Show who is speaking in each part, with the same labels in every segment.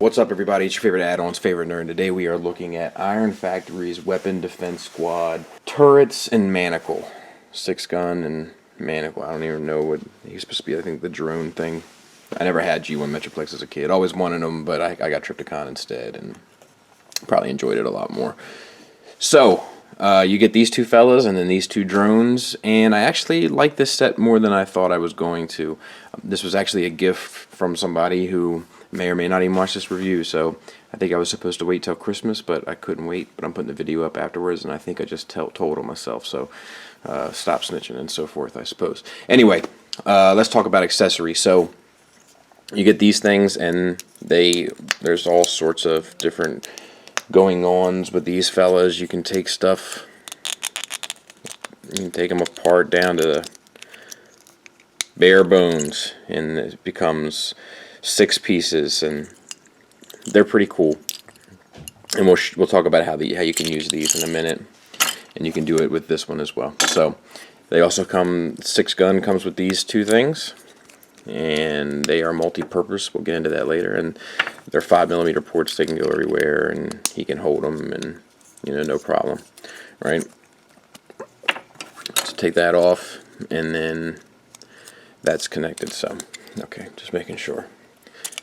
Speaker 1: What's up, everybody? It's your favorite add-ons, favorite nerd. Today we are looking at Iron Factory's Weapon Defense Squad turrets and Manacle. 6-gun and Manacle. I don't even know what he's supposed to be. I think the drone thing. I never had G1 Metroplex as a kid. Always wanted them, but I got Trypticon instead and probably enjoyed it a lot more. So, you get these two fellas and then these two drones, and I actually like this set more than I thought I was going to. This was actually a gift from somebody who may or may not even watch this review, so I think I was supposed to wait till Christmas, but I couldn't wait. But I'm putting the video up afterwards, and I think I just told on myself, so stop snitching and so forth, I suppose. Anyway, let's talk about accessories. So you get these things, and there's all sorts of different going-ons with these fellas. You can take stuff, you can take them apart down to bare bones, and it becomes 6 pieces, and they're pretty cool. And we'll talk about how you can use these in a minute, and you can do it with this one as well. So they also come, 6-gun comes with these two things, and they are multi-purpose. We'll get into that later. And they're 5mm ports. They can go everywhere, and he can hold them, and no problem, right? So take that off, and then that's connected. So okay, just making sure.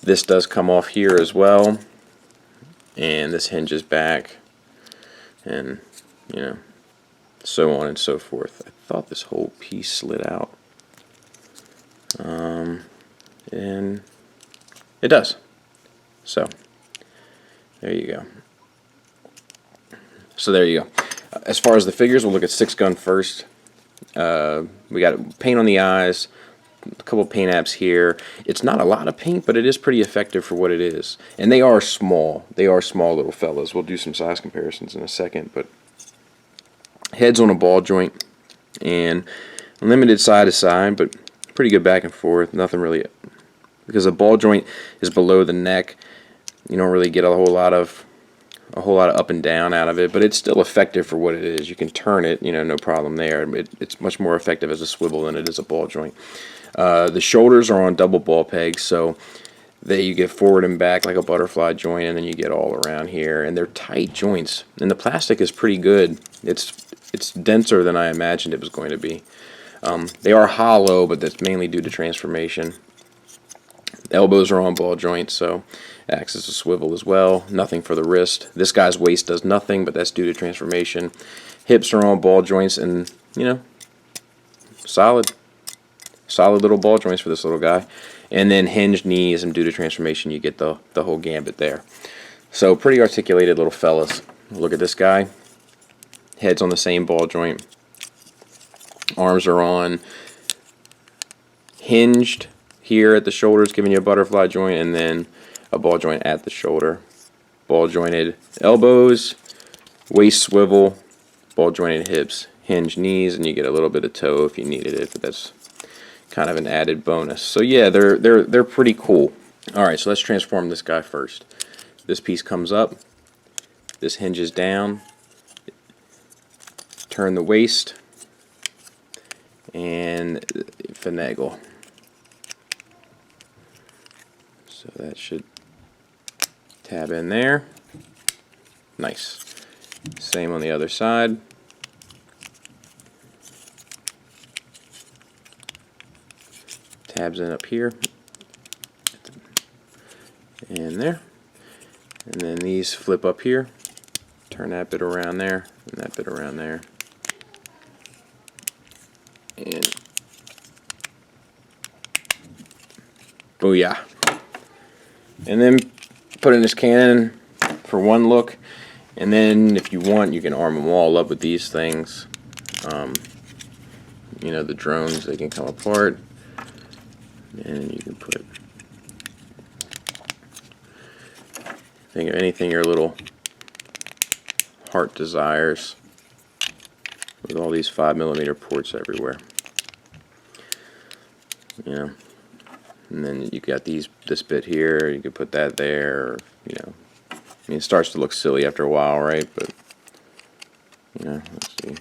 Speaker 1: This does come off here as well, and this hinges back, and so on and so forth. I thought this whole piece slid out, and it does. So there you go. So there you go. As far as the figures, we'll look at 6-gun first. We got paint on the eyes. A couple paint apps here. It's not a lot of paint, but it is pretty effective for what it is. And they are small. They are small little fellas. We'll do some size comparisons in a second. But heads on a ball joint, and limited side to side, but pretty good back and forth. Nothing really, because a ball joint is below the neck. You don't really get a whole lot of up and down out of it, but it's still effective for what it is. You can turn it, no problem there. It's much more effective as a swivel than it is a ball joint. The shoulders are on double ball pegs, so you get forward and back like a butterfly joint, and then you get all around here. And they're tight joints, and the plastic is pretty good. It's denser than I imagined it was going to be. They are hollow, but that's mainly due to transformation. Elbows are on ball joints, so acts as a swivel as well. Nothing for the wrist. This guy's waist does nothing, but that's due to transformation. Hips are on ball joints, and solid little ball joints for this little guy. And then hinged knees, and due to transformation you get the whole gambit there. So pretty articulated little fellas. Look at this guy. Head's on the same ball joint. Arms are on hinged here at the shoulders, giving you a butterfly joint, and then a ball joint at the shoulder. Ball jointed elbows, waist swivel, ball jointed hips, hinged knees, and you get a little bit of toe if you needed it, but that's kind of an added bonus. So yeah, they're pretty cool. Alright, so let's transform this guy first. This piece comes up, this hinges down, turn the waist, and finagle. So that should tab in there. Nice. Same on the other side. Tabs in up here. And there. And then these flip up here. Turn that bit around there, and that bit around there. And booyah. And then put in this cannon for one look, and then if you want you can arm them all up with these things. The drones, they can come apart, and you can put, think of anything your little heart desires. with all these 5mm ports everywhere. You know, and then you got this bit here. You could put that there. Or, you know, I mean, it starts to look silly after a while, right? But you know, let's see.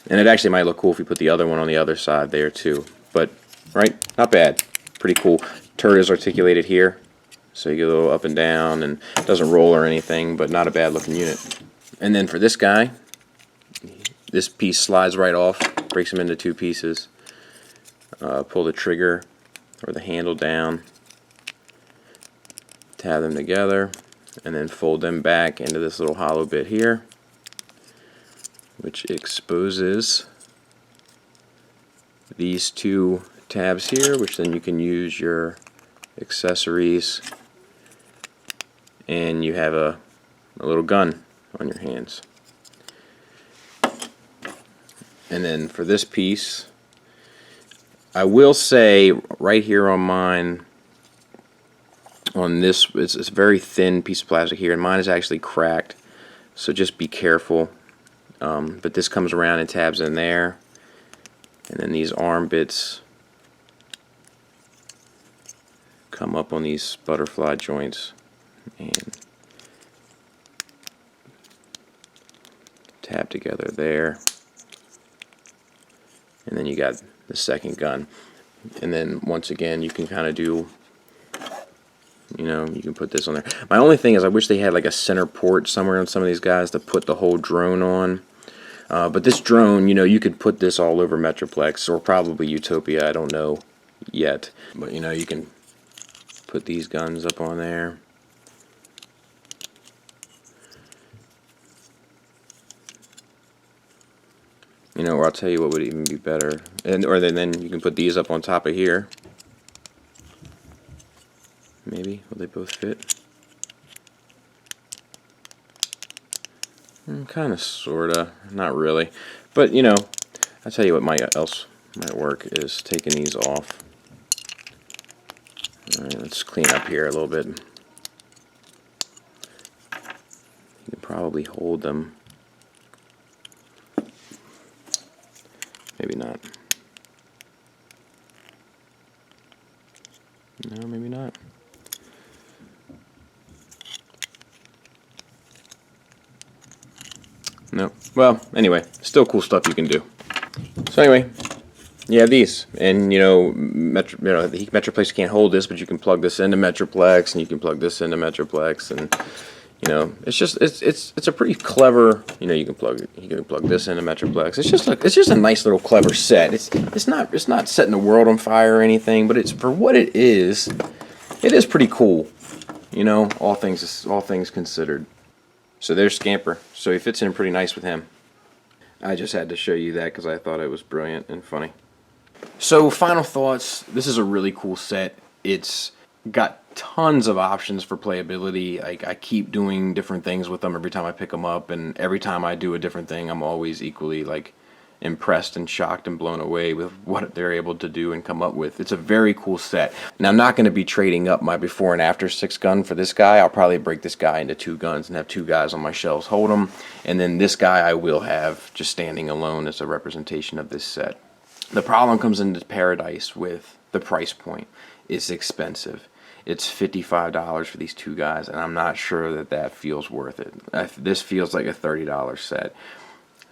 Speaker 1: And it actually might look cool if you put the other one on the other side there too. But right, not bad. Pretty cool. Turret is articulated here, so you go up and down, and it doesn't roll or anything, but not a bad looking unit. And then for this guy, this piece slides right off, breaks them into two pieces. Pull the trigger or the handle down, tab them together, and then fold them back into this little hollow bit here, which exposes these two tabs here, which then you can use your accessories, and you have a little gun on your hands. And then for this piece, I will say right here on mine, on this, it's a very thin piece of plastic here, and mine is actually cracked, so just be careful. But this comes around and tabs in there, and then these arm bits come up on these butterfly joints and tab together there. And then you got the second gun. And then once again, you can kind of do, you know, you can put this on there. My only thing is I wish they had like a center port somewhere on some of these guys to put the whole drone on. But this drone, you know, you could put this all over Metroplex or probably Utopia, I don't know yet. But you know, you can put these guns up on there. You know, or I'll tell you what would even be better, or then you can put these up on top of here. Maybe will they both fit? Kind of, sorta, not really. But you know, I'll tell you what else might work is taking these off. All right, let's clean up here a little bit. You can probably hold them. Maybe not. No, maybe not. No. Well, anyway, still cool stuff you can do. So anyway, you have these, and you know, Metroplex can't hold this, but you can plug this into Metroplex, and you can plug this into Metroplex, and you know, it's just it's a pretty clever. You know, you can plug this into Metroplex. It's just a nice little clever set. It's not setting the world on fire or anything, but it's for what it is pretty cool. You know, all things considered. So there's Scamper. So he fits in pretty nice with him. I just had to show you that because I thought it was brilliant and funny. So final thoughts. This is a really cool set. It's got tons of options for playability. I keep doing different things with them every time I pick them up, and every time I do a different thing, I'm always equally like impressed and shocked and blown away with what they're able to do and come up with. It's a very cool set. Now, I'm not going to be trading up my before and after 6-gun for this guy. I'll probably break this guy into 2 guns and have 2 guys on my shelves hold them, and then this guy I will have just standing alone as a representation of this set. The problem comes into Paradise with the price point. It's expensive. It's $55 for these 2 guys, and I'm not sure that feels worth it. This feels like a $30 set.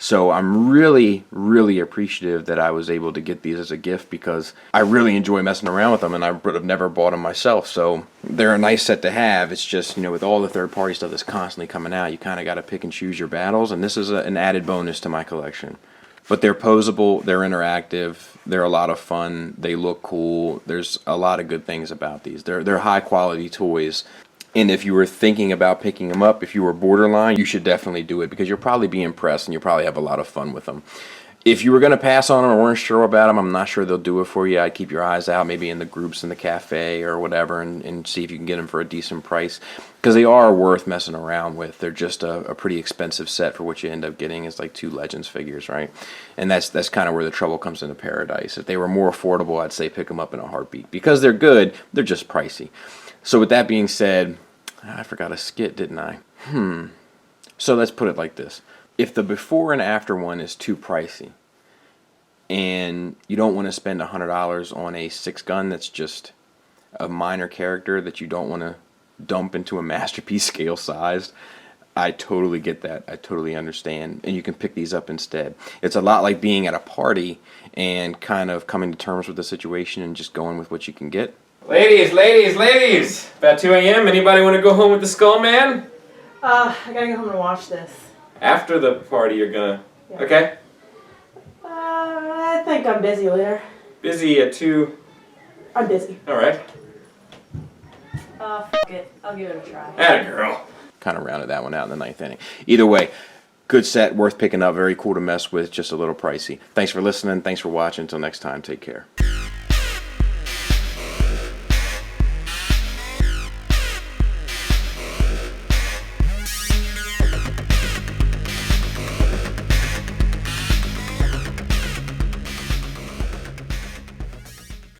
Speaker 1: So I'm really, really appreciative that I was able to get these as a gift because I really enjoy messing around with them, and I would have never bought them myself. So they're a nice set to have. It's just, you know, with all the third-party stuff that's constantly coming out, you kind of got to pick and choose your battles, and this is an added bonus to my collection. But they're posable, they're interactive, they're a lot of fun, they look cool. There's a lot of good things about these. They're high-quality toys. And if you were thinking about picking them up, if you were borderline, you should definitely do it because you'll probably be impressed and you'll probably have a lot of fun with them. If you were going to pass on them or weren't sure about them, I'm not sure they'll do it for you. I'd keep your eyes out maybe in the groups in the cafe or whatever and see if you can get them for a decent price because they are worth messing around with. They're just a pretty expensive set for what you end up getting is like 2 Legends figures, right? And that's kind of where the trouble comes into Paradise. If they were more affordable, I'd say pick them up in a heartbeat. Because they're good, they're just pricey. So with that being said, I forgot a skit, didn't I? So let's put it like this. If the before and after one is too pricey, and you don't want to spend $100 on a 6-gun that's just a minor character that you don't want to dump into a masterpiece scale sized, I totally get that. I totally understand. And you can pick these up instead. It's a lot like being at a party and kind of coming to terms with the situation and just going with what you can get.
Speaker 2: Ladies! About 2 a.m. Anybody want to go home with the Skull Man?
Speaker 3: I gotta go home and watch this.
Speaker 2: After the party, you're gonna.
Speaker 3: Yeah.
Speaker 2: Okay.
Speaker 3: I think I'm busy later.
Speaker 2: Busy at 2.
Speaker 3: I'm busy.
Speaker 2: All right.
Speaker 3: F it. I'll give it a try.
Speaker 2: Atta girl.
Speaker 1: Kind of rounded that one out in the 9th inning. Either way, good set, worth picking up, very cool to mess with, just a little pricey. Thanks for listening. Thanks for watching. Until next time, take care.